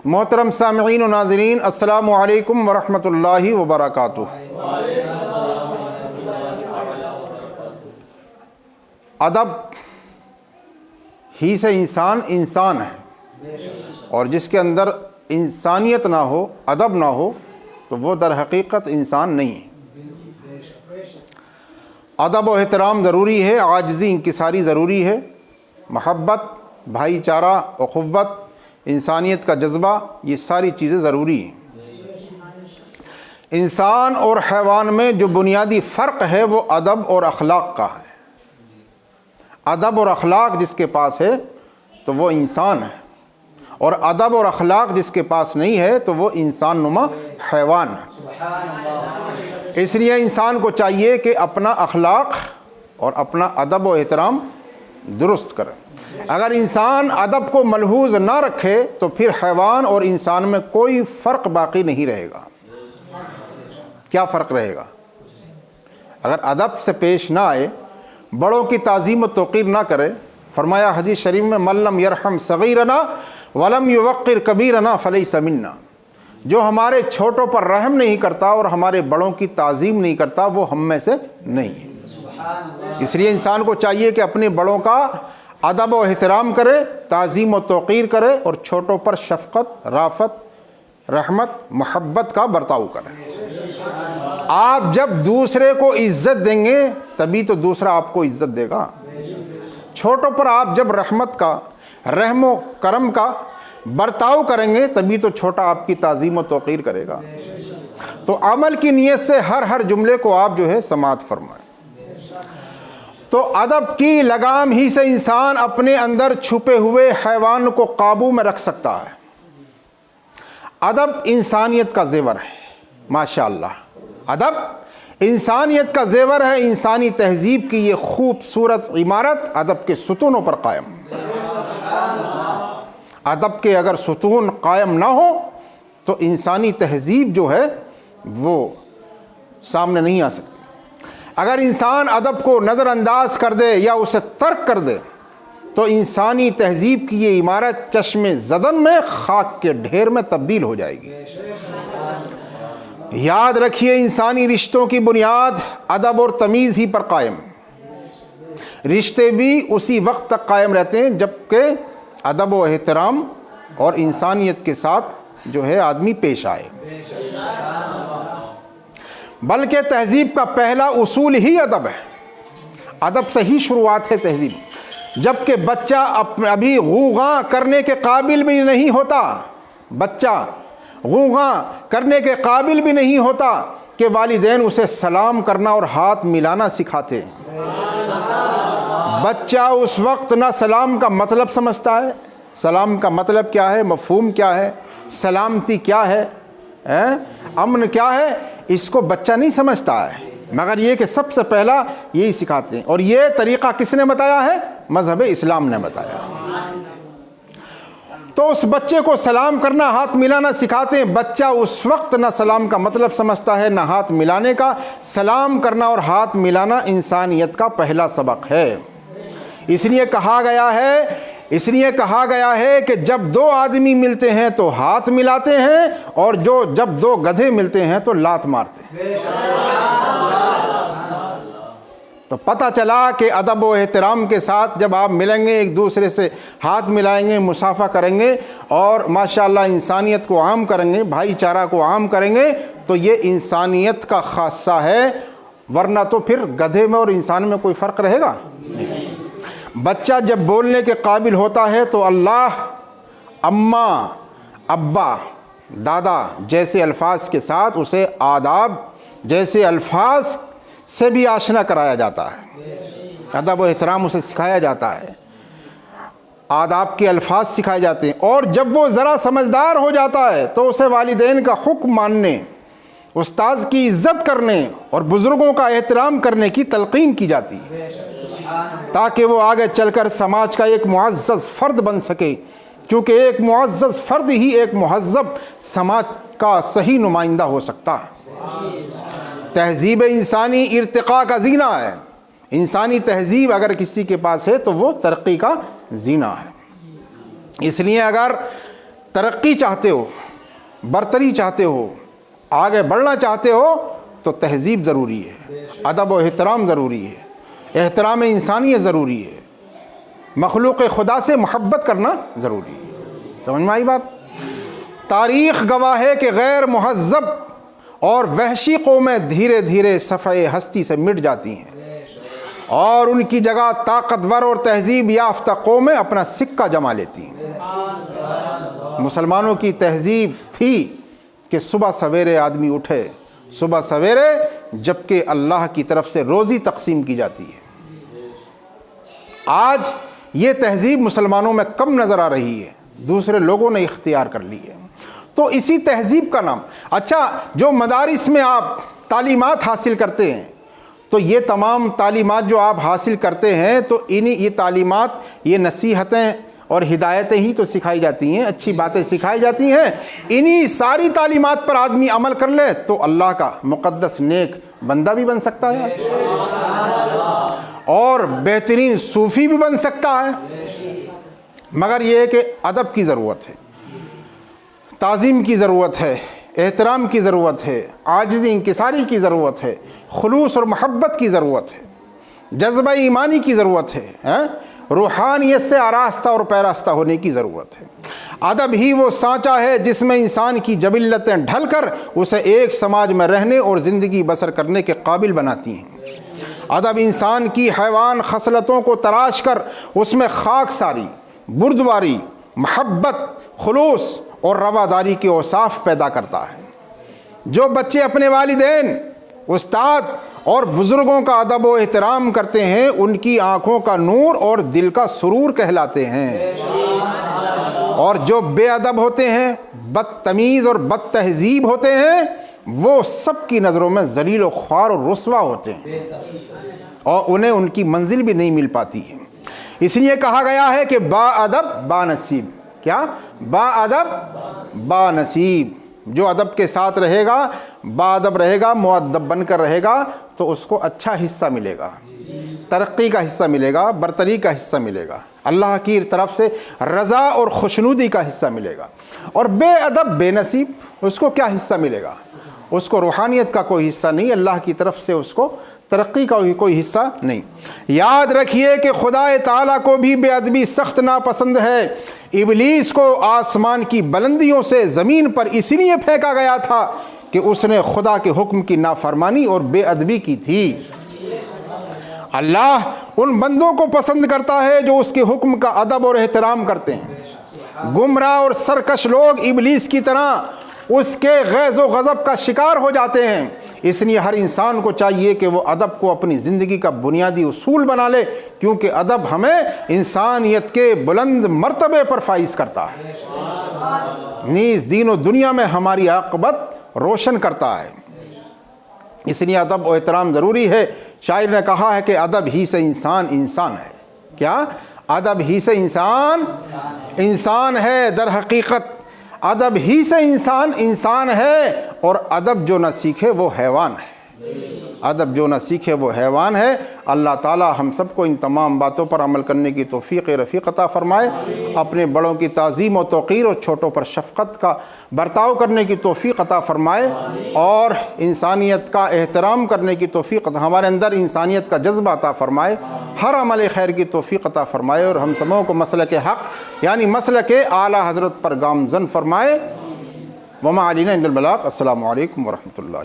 محترم سامعین و ناظرین، السلام علیکم ورحمۃ اللہ وبرکاتہ۔ ادب ہی سے انسان ہے، اور جس کے اندر انسانیت نہ ہو، ادب نہ ہو، تو وہ در حقیقت انسان نہیں ہے۔ ادب و احترام ضروری ہے، عاجزی انکساری ضروری ہے، محبت، بھائی چارہ، اخوت، انسانیت کا جذبہ، یہ ساری چیزیں ضروری ہیں۔ انسان اور حیوان میں جو بنیادی فرق ہے وہ ادب اور اخلاق کا ہے۔ ادب اور اخلاق جس کے پاس ہے تو وہ انسان ہے، اور ادب اور اخلاق جس کے پاس نہیں ہے تو وہ انسان نما حیوان ہے۔ اس لیے انسان کو چاہیے کہ اپنا اخلاق اور اپنا ادب و احترام درست کرے۔ اگر انسان ادب کو ملحوظ نہ رکھے تو پھر حیوان اور انسان میں کوئی فرق باقی نہیں رہے گا۔ کیا فرق رہے گا؟ اگر ادب سے پیش نہ آئے، بڑوں کی تعظیم و توقیر نہ کرے، فرمایا حدیث شریف میں من لم یرحم صغیرنا ولم یوقر کبیرنا فلیس منا، جو ہمارے چھوٹوں پر رحم نہیں کرتا اور ہمارے بڑوں کی تعظیم نہیں کرتا وہ ہم میں سے نہیں ہے۔ اس لیے انسان کو چاہیے کہ اپنے بڑوں کا ادب و احترام کرے، تعظیم و توقیر کرے، اور چھوٹوں پر شفقت، رافت، رحمت، محبت کا برتاؤ کرے۔ آپ جب دوسرے کو عزت دیں گے تبھی تو دوسرا آپ کو عزت دے گا۔ چھوٹوں پر آپ جب رحمت کا، رحم و کرم کا برتاؤ کریں گے تبھی تو چھوٹا آپ کی تعظیم و توقیر کرے گا۔ تو عمل کی نیت سے ہر جملے کو آپ جو ہے سماعت فرمائیں۔ تو ادب کی لگام ہی سے انسان اپنے اندر چھپے ہوئے حیوان کو قابو میں رکھ سکتا ہے۔ ادب انسانیت کا زیور ہے، ماشاءاللہ۔ ادب انسانیت کا زیور ہے۔ انسانی تہذیب کی یہ خوبصورت عمارت ادب کے ستونوں پر قائم۔ ادب کے اگر ستون قائم نہ ہو تو انسانی تہذیب جو ہے وہ سامنے نہیں آ سکتی۔ اگر انسان ادب کو نظر انداز کر دے یا اسے ترک کر دے تو انسانی تہذیب کی یہ عمارت چشم زدن میں خاک کے ڈھیر میں تبدیل ہو جائے گی۔ یاد رکھیے، انسانی رشتوں کی بنیاد ادب اور تمیز ہی پر قائم۔ رشتے بھی اسی وقت تک قائم رہتے ہیں جب کہ ادب و احترام اور انسانیت کے ساتھ جو ہے آدمی پیش آئے۔ بلکہ تہذیب کا پہلا اصول ہی ادب ہے۔ ادب سے ہی شروعات ہے تہذیب۔ جب کہ بچہ ابھی غوغاں کرنے کے قابل بھی نہیں ہوتا، بچہ غوغاں کرنے کے قابل بھی نہیں ہوتا کہ والدین اسے سلام کرنا اور ہاتھ ملانا سکھاتے ہیں۔ بچہ اس وقت نہ سلام کا مطلب سمجھتا ہے، سلام کا مطلب کیا ہے، مفہوم کیا ہے، سلامتی کیا ہے، امن کیا ہے، اس کو بچہ نہیں سمجھتا ہے، مگر یہ کہ سب سے پہلا یہی سکھاتے ہیں۔ اور یہ طریقہ کس نے بتایا ہے؟ مذہب اسلام نے بتایا۔ تو اس بچے کو سلام کرنا، ہاتھ ملانا سکھاتے ہیں۔ بچہ اس وقت نہ سلام کا مطلب سمجھتا ہے نہ ہاتھ ملانے کا۔ سلام کرنا اور ہاتھ ملانا انسانیت کا پہلا سبق ہے۔ اس لیے کہا گیا ہے کہ جب دو آدمی ملتے ہیں تو ہاتھ ملاتے ہیں، اور جب دو گدھے ملتے ہیں تو لات مارتے ہیں۔ تو پتہ چلا کہ ادب و احترام کے ساتھ جب آپ ملیں گے، ایک دوسرے سے ہاتھ ملائیں گے، مصافحہ کریں گے، اور ماشاءاللہ انسانیت کو عام کریں گے، بھائی چارہ کو عام کریں گے، تو یہ انسانیت کا خاصہ ہے۔ ورنہ تو پھر گدھے میں اور انسان میں کوئی فرق رہے گا؟ بچہ جب بولنے کے قابل ہوتا ہے تو اللہ، اماں، ابا، دادا جیسے الفاظ کے ساتھ اسے آداب جیسے الفاظ سے بھی آشنا کرایا جاتا ہے۔ ادب و احترام اسے سکھایا جاتا ہے، آداب کے الفاظ سکھائے جاتے ہیں۔ اور جب وہ ذرا سمجھدار ہو جاتا ہے تو اسے والدین کا حکم ماننے، استاذ کی عزت کرنے اور بزرگوں کا احترام کرنے کی تلقین کی جاتی ہے، تاکہ وہ آگے چل کر سماج کا ایک معزز فرد بن سکے، کیونکہ ایک معزز فرد ہی ایک مہذب سماج کا صحیح نمائندہ ہو سکتا ہے۔ تہذیب انسانی ارتقاء کا زینہ ہے۔ انسانی تہذیب اگر کسی کے پاس ہے تو وہ ترقی کا زینہ ہے۔ اس لیے اگر ترقی چاہتے ہو، برتری چاہتے ہو، آگے بڑھنا چاہتے ہو تو تہذیب ضروری ہے، ادب و احترام ضروری ہے، احترام انسانیت ضروری ہے، مخلوق خدا سے محبت کرنا ضروری ہے۔ سمجھ میں آئی بات؟ تاریخ گواہ ہے کہ غیر مہذب اور وحشی قومیں دھیرے دھیرے صفحہ ہستی سے مٹ جاتی ہیں اور ان کی جگہ طاقتور اور تہذیب یافتہ قومیں اپنا سکہ جما لیتی ہیں۔ مسلمانوں کی تہذیب تھی کہ صبح سویرے آدمی اٹھے، صبح سویرے جبکہ اللہ کی طرف سے روزی تقسیم کی جاتی ہے۔ آج یہ تہذیب مسلمانوں میں کم نظر آ رہی ہے، دوسرے لوگوں نے اختیار کر لی ہے۔ تو اسی تہذیب کا نام، اچھا جو مدارس میں آپ تعلیمات حاصل کرتے ہیں تو یہ تمام تعلیمات جو آپ حاصل کرتے ہیں تو یہ تعلیمات، یہ نصیحتیں اور ہدایتیں ہی تو سکھائی جاتی ہیں، اچھی باتیں سکھائی جاتی ہیں۔ انہی ساری تعلیمات پر آدمی عمل کر لے تو اللہ کا مقدس نیک بندہ بھی بن سکتا ہے اور بہترین صوفی بھی بن سکتا ہے، مگر یہ ہے کہ ادب کی ضرورت ہے، تعظیم کی ضرورت ہے، احترام کی ضرورت ہے، عاجزی انکساری کی ضرورت ہے، خلوص اور محبت کی ضرورت ہے، جذبہ ایمانی کی ضرورت ہے، روحانیت سے آراستہ اور پیراستہ ہونے کی ضرورت ہے۔ ادب ہی وہ سانچہ ہے جس میں انسان کی جبلتیں ڈھل کر اسے ایک سماج میں رہنے اور زندگی بسر کرنے کے قابل بناتی ہیں۔ ادب انسان کی حیوان خصلتوں کو تراش کر اس میں خاک ساری، بردباری، محبت، خلوص اور رواداری کے اوصاف پیدا کرتا ہے۔ جو بچے اپنے والدین، استاد اور بزرگوں کا ادب و احترام کرتے ہیں ان کی آنکھوں کا نور اور دل کا سرور کہلاتے ہیں، اور جو بے ادب ہوتے ہیں، بدتمیز اور بد تہذیب ہوتے ہیں، وہ سب کی نظروں میں ذلیل و خوار اور رسوا ہوتے ہیں اور انہیں ان کی منزل بھی نہیں مل پاتی ہے۔ اس لیے کہا گیا ہے کہ با ادب با نصیب، کیا؟ با ادب با نصیب۔ جو ادب کے ساتھ رہے گا، با ادب رہے گا، مؤدب بن کر رہے گا تو اس کو اچھا حصہ ملے گا، ترقی کا حصہ ملے گا، برتری کا حصہ ملے گا، اللہ کی طرف سے رضا اور خوشنودی کا حصہ ملے گا۔ اور بے ادب بے نصیب، اس کو کیا حصہ ملے گا؟ اس کو روحانیت کا کوئی حصہ نہیں، اللہ کی طرف سے اس کو ترقی کا کوئی حصہ نہیں۔ یاد رکھیے کہ خدا تعالیٰ کو بھی بے ادبی سخت ناپسند ہے۔ ابلیس کو آسمان کی بلندیوں سے زمین پر اس لیے پھینکا گیا تھا کہ اس نے خدا کے حکم کی نافرمانی اور بے ادبی کی تھی۔ اللہ ان بندوں کو پسند کرتا ہے جو اس کے حکم کا ادب اور احترام کرتے ہیں۔ گمراہ اور سرکش لوگ ابلیس کی طرح اس کے غیظ و غضب کا شکار ہو جاتے ہیں۔ اس لیے ہر انسان کو چاہیے کہ وہ ادب کو اپنی زندگی کا بنیادی اصول بنا لے، کیونکہ ادب ہمیں انسانیت کے بلند مرتبے پر فائز کرتا ہے، نیز دین و دنیا میں ہماری عاقبت روشن کرتا ہے۔ اس لیے ادب و احترام ضروری ہے۔ شاعر نے کہا ہے کہ ادب ہی سے انسان انسان ہے۔ کیا؟ ادب ہی سے انسان انسان ہے۔ در حقیقت ادب ہی سے انسان انسان ہے، اور ادب جو نہ سیکھے وہ حیوان ہے۔ ادب جو نہ سیکھے وہ حیوان ہے۔ اللہ تعالی ہم سب کو ان تمام باتوں پر عمل کرنے کی توفیق رفیق عطا فرمائے، اپنے بڑوں کی تعظیم و توقیر اور چھوٹوں پر شفقت کا برتاؤ کرنے کی توفیق عطا فرمائے، اور انسانیت کا احترام کرنے کی توفیق، ہمارے اندر انسانیت کا جذبہ عطا فرمائے، ہر عمل خیر کی توفیق عطا فرمائے، اور ہم سبوں کو مسلک حق یعنی مسلک اعلیٰ حضرت پر گامزن فرمائے۔ وما علینا الا البلاغ۔ السلام علیکم ورحمۃ اللہ۔